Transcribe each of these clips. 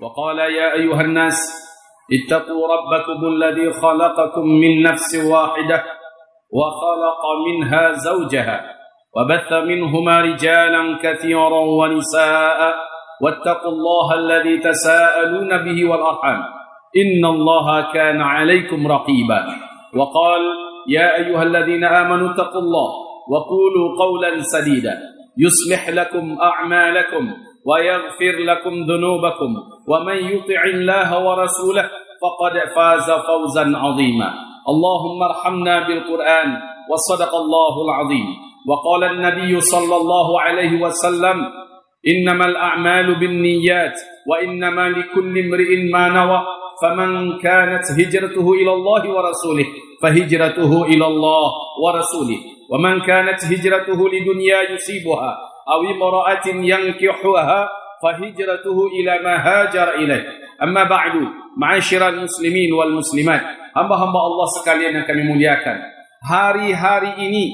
وقال يا أيها الناس اتقوا ربكم الذي خلقكم من نفس واحدة وخلق منها زوجها وبث منهما رجالا كثيرا ونساء واتقوا الله الذي تساءلون به والأرحام إن الله كان عليكم رقيبا وقال يا أيها الذين آمنوا اتقوا الله وقولوا قولا سديدا يصلح لكم أعمالكم ويغفر لكم ذنوبكم ومن يطع الله ورسوله فقد فاز فوزا عظيما اللهم ارحمنا بالقرآن وصدق الله العظيم وقال النبي صلى الله عليه وسلم إنما الأعمال بالنيات وإنما لكل امرئ ما نوى فمن كانت هجرته إلى الله ورسوله فهجرته إلى الله ورسوله ومن كانت هجرته لدنيا يصيبها أو امرأة ينكحها فهجرته إلى ما هاجر إليه أما بعد معاشر المسلمين والmuslimat, hamba-hamba Allah sekalian yang kami muliakan, hari-hari ini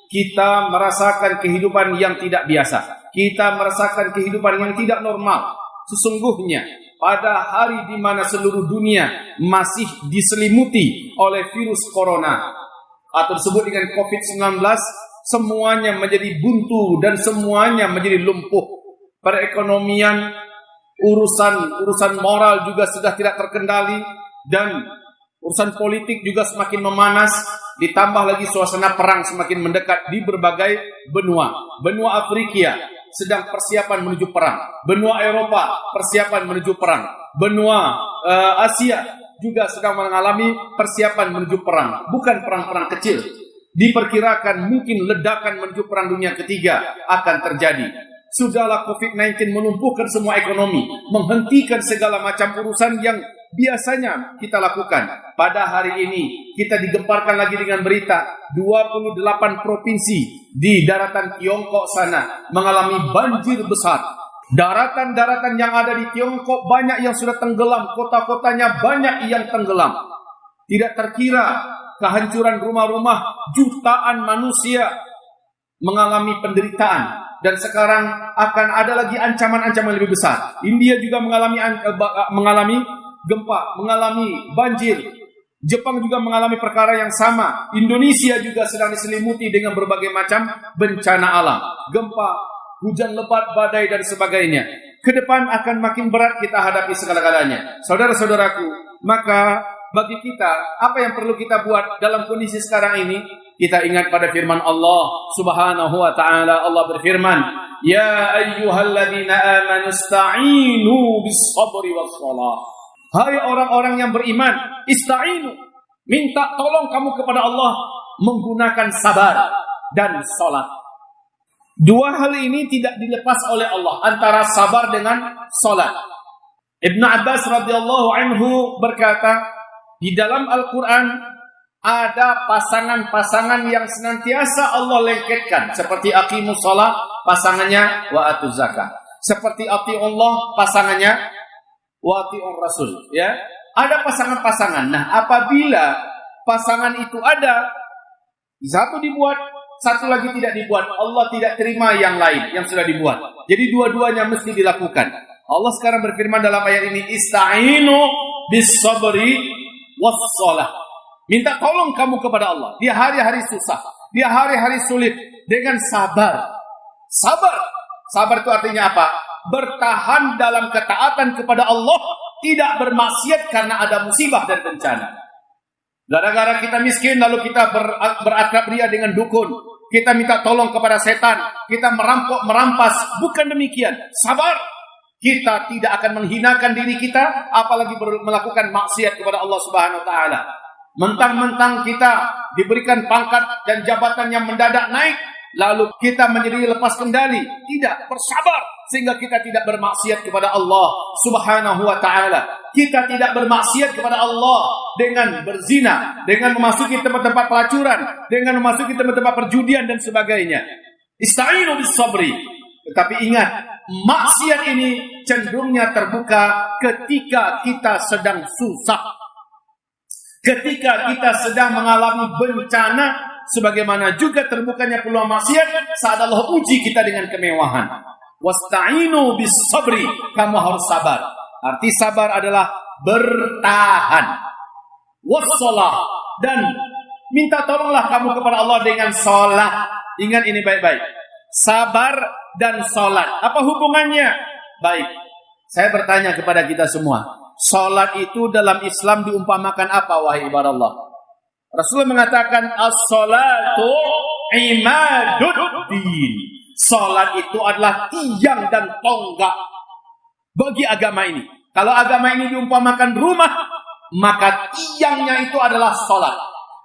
kita merasakan kehidupan yang tidak biasa, kita merasakan kehidupan yang tidak normal. Sesungguhnya pada hari di mana seluruh dunia masih diselimuti oleh virus corona atau disebut dengan COVID-19, semuanya menjadi buntu dan semuanya menjadi lumpuh. Perekonomian, urusan moral juga sudah tidak terkendali dan urusan politik juga semakin memanas, ditambah lagi suasana perang semakin mendekat di berbagai benua. Benua Afrika sedang persiapan menuju perang, benua Eropa persiapan menuju perang, benua Asia juga sedang mengalami persiapan menuju perang. Bukan perang-perang kecil, diperkirakan mungkin ledakan menuju perang dunia ketiga akan terjadi. Sudahlah COVID-19 melumpuhkan semua ekonomi, menghentikan segala macam urusan yang biasanya kita lakukan. Pada hari ini kita digemparkan lagi dengan berita 28 provinsi di daratan Tiongkok sana mengalami banjir besar. Daratan-daratan yang ada di Tiongkok banyak yang sudah tenggelam, kota-kotanya banyak yang tenggelam. Tidak terkira kehancuran rumah-rumah, jutaan manusia mengalami penderitaan. Dan sekarang akan ada lagi ancaman-ancaman lebih besar. India juga mengalami gempa, mengalami banjir. Jepang juga mengalami perkara yang sama. Indonesia juga sedang diselimuti dengan berbagai macam bencana alam. Gempa, hujan lebat, badai, dan sebagainya. Ke depan akan makin berat kita hadapi segala-galanya. Saudara-saudaraku, maka bagi kita, apa yang perlu kita buat dalam kondisi sekarang ini? Kita ingat pada firman Allah Subhanahu wa ta'ala. Allah berfirman, ya ayyuhalladzina amanu ista'inu bis-sabri was-shalah. Hai orang-orang yang beriman, ista'inu, minta tolong kamu kepada Allah menggunakan sabar dan salat. Dua hal ini tidak dilepas oleh Allah, antara sabar dengan salat. Ibnu Abbas radhiyallahu anhu berkata, di dalam Al-Quran ada pasangan-pasangan yang senantiasa Allah lengketkan, seperti aqimus shalah, pasangannya wa atuz zakah. Seperti atiullah, pasangannya wa atiur rasul, ya. Ada pasangan-pasangan. Nah, apabila pasangan itu ada, satu dibuat, satu lagi tidak dibuat, Allah tidak terima yang lain yang sudah dibuat. Jadi dua-duanya mesti dilakukan. Allah sekarang berfirman dalam ayat ini, ista'inu bis-sabri was-shalah. Minta tolong kamu kepada Allah di hari-hari susah, di hari-hari sulit, dengan sabar. Sabar itu artinya apa? Bertahan dalam ketaatan kepada Allah, tidak bermaksiat karena ada musibah dan bencana. Gara-gara kita miskin lalu kita berakrab ria dengan dukun, kita minta tolong kepada setan, kita merampok, merampas. Bukan demikian. Sabar. Kita tidak akan menghinakan diri kita, apalagi melakukan maksiat kepada Allah Subhanahu wa taala. Mentang-mentang kita diberikan pangkat dan jabatan yang mendadak naik, lalu kita menjadi lepas kendali. Tidak, bersabar sehingga kita tidak bermaksiat kepada Allah Subhanahu wa taala. Kita tidak bermaksiat kepada Allah dengan berzina, dengan memasuki tempat-tempat pelacuran, dengan memasuki tempat-tempat perjudian dan sebagainya. Ista'inu bis-sabri. Tetapi ingat, maksiat ini cenderungnya terbuka ketika kita sedang susah. Ketika kita sedang mengalami bencana, sebagaimana juga terbukanya peluang maksiat saat Allah uji kita dengan kemewahan. Wasta'inu bis-sabri, kamu harus sabar. Arti sabar adalah bertahan. Wassalah, dan minta tolonglah kamu kepada Allah dengan sholat. Ingat ini baik-baik. Sabar dan sholat. Apa hubungannya? Baik, saya bertanya kepada kita semua. Sholat itu dalam Islam diumpamakan apa, wahai ibadah Allah? Rasulullah mengatakan as-sholatu imaduddin. Sholat itu adalah tiang dan tonggak bagi agama ini. Kalau agama ini diumpamakan rumah, maka tiangnya itu adalah sholat.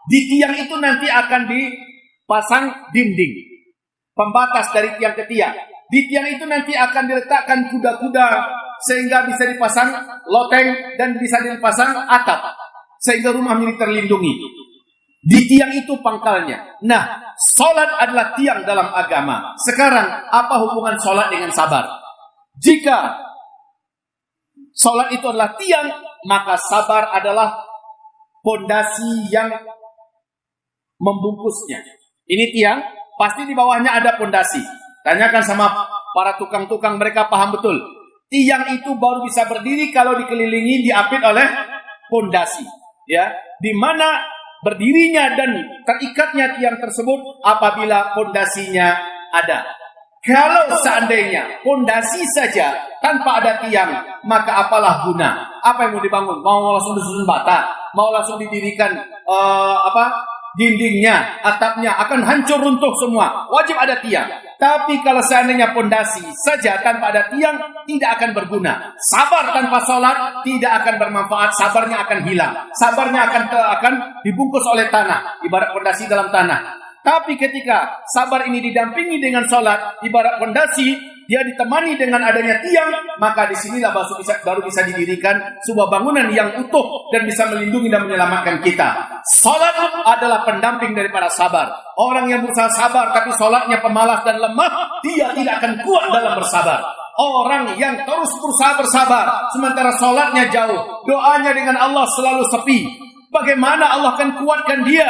Di tiang itu nanti akan dipasang dinding, pembatas dari tiang ke tiang. Di tiang itu nanti akan diletakkan kuda-kuda sehingga bisa dipasang loteng dan bisa dipasang atap sehingga rumah ini terlindungi. Di tiang itu pangkalnya. Nah, sholat adalah tiang dalam agama. Sekarang, apa hubungan sholat dengan sabar? Jika sholat itu adalah tiang, maka sabar adalah pondasi yang membungkusnya. Ini tiang, pasti di bawahnya ada pondasi. Tanyakan sama para tukang-tukang, mereka paham betul. Tiang itu baru bisa berdiri kalau dikelilingi, diapit oleh pondasi. Ya, di mana berdirinya dan terikatnya tiang tersebut apabila pondasinya ada. Kalau seandainya pondasi saja tanpa ada tiang, maka apalah guna? Apa yang mau dibangun? Mau langsung disusun bata? Mau langsung didirikan dindingnya, atapnya akan hancur runtuh semua. Wajib ada tiang. Tapi kalau seandainya pondasi saja tanpa ada tiang, tidak akan berguna. Sabar tanpa sholat tidak akan bermanfaat. Sabarnya akan hilang. Sabarnya akan dibungkus oleh tanah, ibarat pondasi dalam tanah. Tapi ketika sabar ini didampingi dengan sholat, ibarat pondasi, dia ditemani dengan adanya tiang, maka disinilah baru bisa didirikan sebuah bangunan yang utuh dan bisa melindungi dan menyelamatkan kita. Sholat adalah pendamping daripada sabar. Orang yang berusaha sabar tapi sholatnya pemalas dan lemah, dia tidak akan kuat dalam bersabar. Orang yang terus berusaha bersabar, sementara sholatnya jauh, doanya dengan Allah selalu sepi, bagaimana Allah akan kuatkan dia?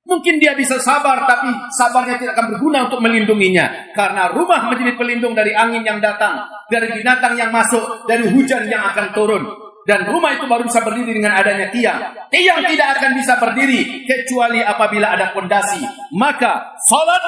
Mungkin dia bisa sabar, tapi sabarnya tidak akan berguna untuk melindunginya. Karena rumah menjadi pelindung dari angin yang datang, dari binatang yang masuk, dari hujan yang akan turun. Dan rumah itu baru bisa berdiri dengan adanya tiang. Tiang tidak akan bisa berdiri kecuali apabila ada pondasi. Maka salat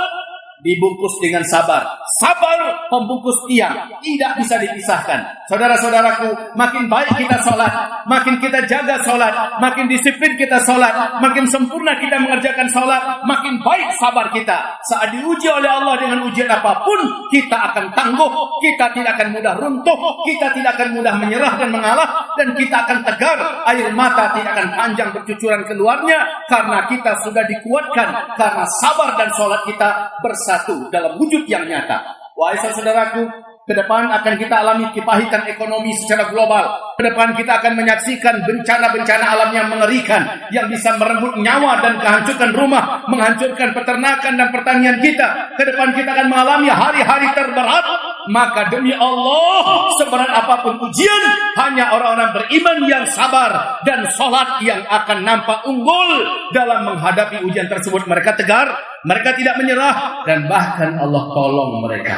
dibungkus dengan sabar. Sabar pembungkus tiang, tidak bisa dipisahkan. Saudara-saudaraku, makin baik kita sholat, makin kita jaga sholat, makin disiplin kita sholat, makin sempurna kita mengerjakan sholat, makin baik sabar kita. Saat diuji oleh Allah dengan ujian apapun, kita akan tangguh, kita tidak akan mudah runtuh, kita tidak akan mudah menyerah dan mengalah, dan kita akan tegar, air mata tidak akan panjang bercucuran keluarnya, karena kita sudah dikuatkan, karena sabar dan sholat kita bersatu dalam wujud yang nyata. Wahai saudaraku, ke depan akan kita alami kepahitan ekonomi secara global. Ke depan kita akan menyaksikan bencana-bencana alam yang mengerikan, yang bisa merenggut nyawa dan menghancurkan rumah, menghancurkan peternakan dan pertanian kita. Ke depan kita akan mengalami hari-hari terberat. Maka demi Allah, seberat apapun ujian, hanya orang-orang beriman yang sabar dan sholat yang akan nampak unggul dalam menghadapi ujian tersebut. Mereka tegar, mereka tidak menyerah, dan bahkan Allah tolong mereka.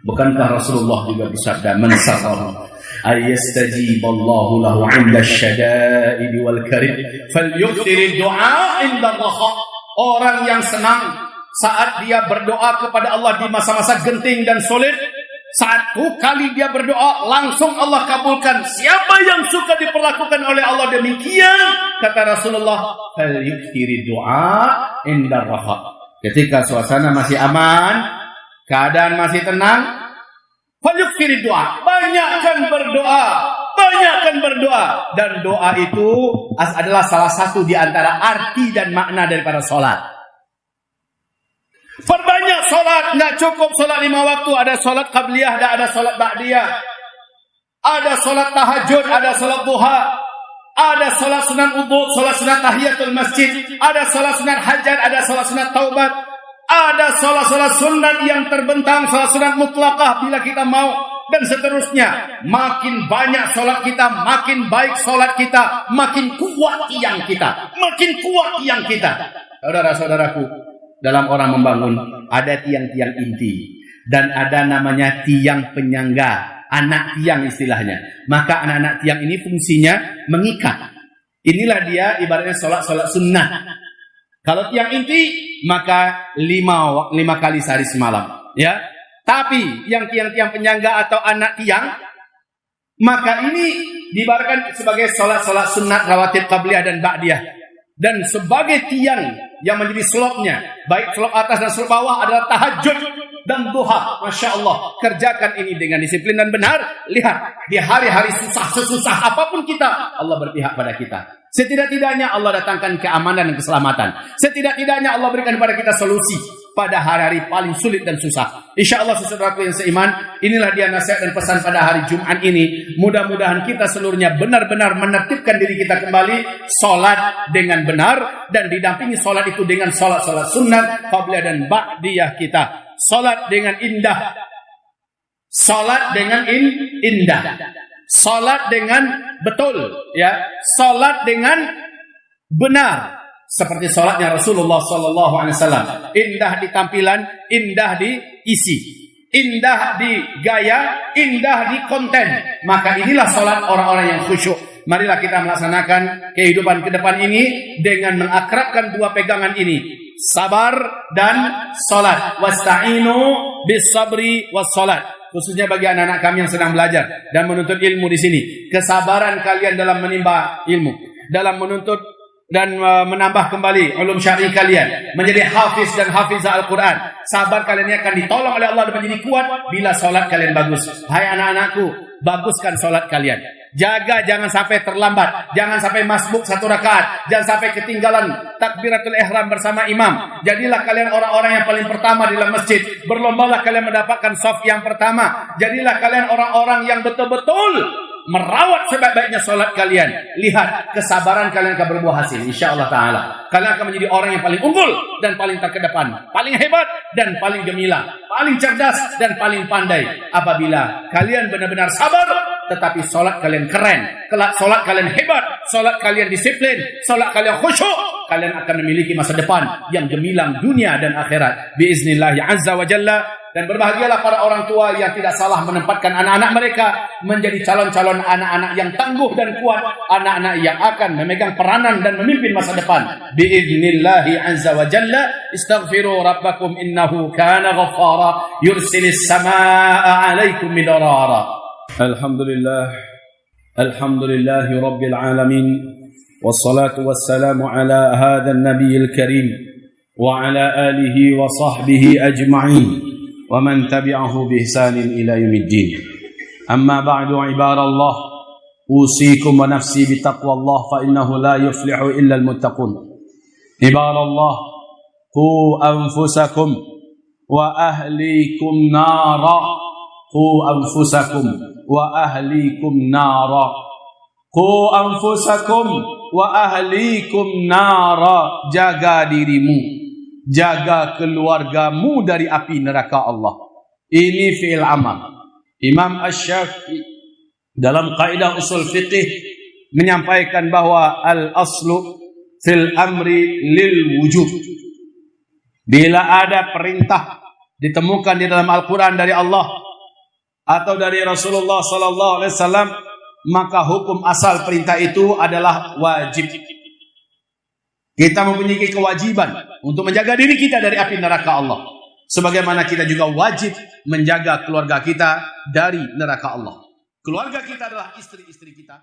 Bukankah Rasulullah juga bersabda, "Man sabara ayastajiballahu lahu 'inda asyada'id wal karim falyukthir du'a 'inda raha." Orang yang senang saat dia berdoa kepada Allah di masa-masa genting dan sulit, satu kali dia berdoa langsung Allah kabulkan. Siapa yang suka diperlakukan oleh Allah demikian, kata Rasulullah, falyukthir du'a 'inda raha. Ketika suasana masih aman, keadaan masih tenang, falyukthir doa, banyakkan berdoa, banyakkan berdoa. Dan doa itu adalah salah satu di antara arti dan makna daripada sholat. Perbanyak sholat, nggak cukup sholat 5 waktu. Ada sholat qabliyah, ada sholat ba'diyah, ada sholat tahajud, ada sholat duha, ada sholat sunat wudu, sholat sunat tahiyatul masjid, ada sholat sunat hajat, ada sholat sunat taubat. Ada sholat-sholat sunat yang terbentang, sholat sunat mutlaqah bila kita mau, dan seterusnya. Makin banyak sholat kita, makin baik sholat kita, makin kuat tiang kita, makin kuat tiang kita. Saudara-saudaraku, dalam orang membangun ada tiang-tiang inti dan ada namanya tiang penyangga anak tiang istilahnya. Maka anak-anak tiang ini fungsinya mengikat. Inilah dia ibaratnya sholat sunnah. Kalau tiang inti maka 5 kali sehari semalam, ya. Tapi yang tiang-tiang penyangga atau anak tiang, maka ini diibaratkan sebagai sholat sunnah rawatib qabliyah dan ba'diyah. Dan sebagai tiang yang menjadi slotnya, baik slot atas dan slot bawah adalah tahajud dan duha. Masya Allah, kerjakan ini dengan disiplin dan benar. Lihat, di hari-hari sesusah apapun kita, Allah berpihak pada kita. Setidak-tidaknya Allah datangkan keamanan dan keselamatan. Setidak-tidaknya Allah berikan kepada kita solusi pada hari-hari paling sulit dan susah. Insya Allah saudaraku yang seiman, inilah dia nasihat dan pesan pada hari Jumat ini. Mudah-mudahan kita seluruhnya benar-benar menertibkan diri kita kembali, sholat dengan benar, dan didampingi sholat itu dengan sholat sunnah, qabliyah dan ba'diyah kita. Sholat dengan indah, sholat dengan indah, sholat dengan betul, ya, sholat dengan benar. Seperti sholatnya Rasulullah SAW, indah di tampilan, indah di isi, indah di gaya, indah di konten. Maka inilah sholat orang-orang yang khusyuk. Marilah kita melaksanakan kehidupan ke depan ini dengan mengakrabkan dua pegangan ini, sabar dan sholat. Wasta'inu bis sabri was sholat. Khususnya bagi anak-anak kami yang sedang belajar dan menuntut ilmu di sini, kesabaran kalian dalam menimba ilmu, dalam menuntut dan menambah kembali ulum syar'i kalian, menjadi hafiz dan hafizah Al-Quran. Sabar kalian ini akan ditolong oleh Allah dan menjadi kuat bila sholat kalian bagus. Hai anak-anakku, baguskan sholat kalian. Jaga jangan sampai terlambat, jangan sampai masbuk 1 rakaat, jangan sampai ketinggalan takbiratul ihram bersama imam. Jadilah kalian orang-orang yang paling pertama di dalam masjid. Berlombalah kalian mendapatkan shaf yang pertama. Jadilah kalian orang-orang yang betul-betul merawat sebaik-baiknya sholat kalian. Lihat, kesabaran kalian akan berbuah hasil, insyaAllah ta'ala. Kalian akan menjadi orang yang paling unggul dan paling terkedepan, paling hebat dan paling gemilang, paling cerdas dan paling pandai. Apabila kalian benar-benar sabar, tetapi sholat kalian keren, kelak sholat kalian hebat, sholat kalian disiplin, sholat kalian khusyuk, kalian akan memiliki masa depan yang gemilang dunia dan akhirat. Biiznillah azza wa jalla. Dan berbahagialah para orang tua yang tidak salah menempatkan anak-anak mereka menjadi calon-calon anak-anak yang tangguh dan kuat, anak-anak yang akan memegang peranan dan memimpin masa depan. Biiznillahi azza wa jalla. Istaghfiru rabbakum innahu kana ghaffara yursilis samaa'a 'alaikum midrara. Alhamdulillah. Alhamdulillahi rabbil alamin. Wassalatu wassalamu ala hadzal nabiyil karim wa ala alihi wa sahbihi ajma'in. ومن تبعه بإحسان إلى يوم الدين. أما بعد عباد الله أوصيكم ونفسي بتقوى الله فإنه لا يفلح إلا المتقون. عباد الله قوا أنفسكم وأهليكم نارا. قوا أنفسكم وأهليكم نارا. قوا أنفسكم وأهليكم نارا. Jaga dirimu, jaga keluargamu dari api neraka Allah. Ini fi'il amal. Imam Asy-Syafi'i dalam kaidah usul fiqih menyampaikan bahwa al-aslu fil amri lil wujub. Bila ada perintah ditemukan di dalam Al-Quran dari Allah atau dari Rasulullah SAW, maka hukum asal perintah itu adalah wajib. Kita mempunyai kewajiban untuk menjaga diri kita dari api neraka Allah. Sebagaimana kita juga wajib menjaga keluarga kita dari neraka Allah. Keluarga kita adalah istri-istri kita.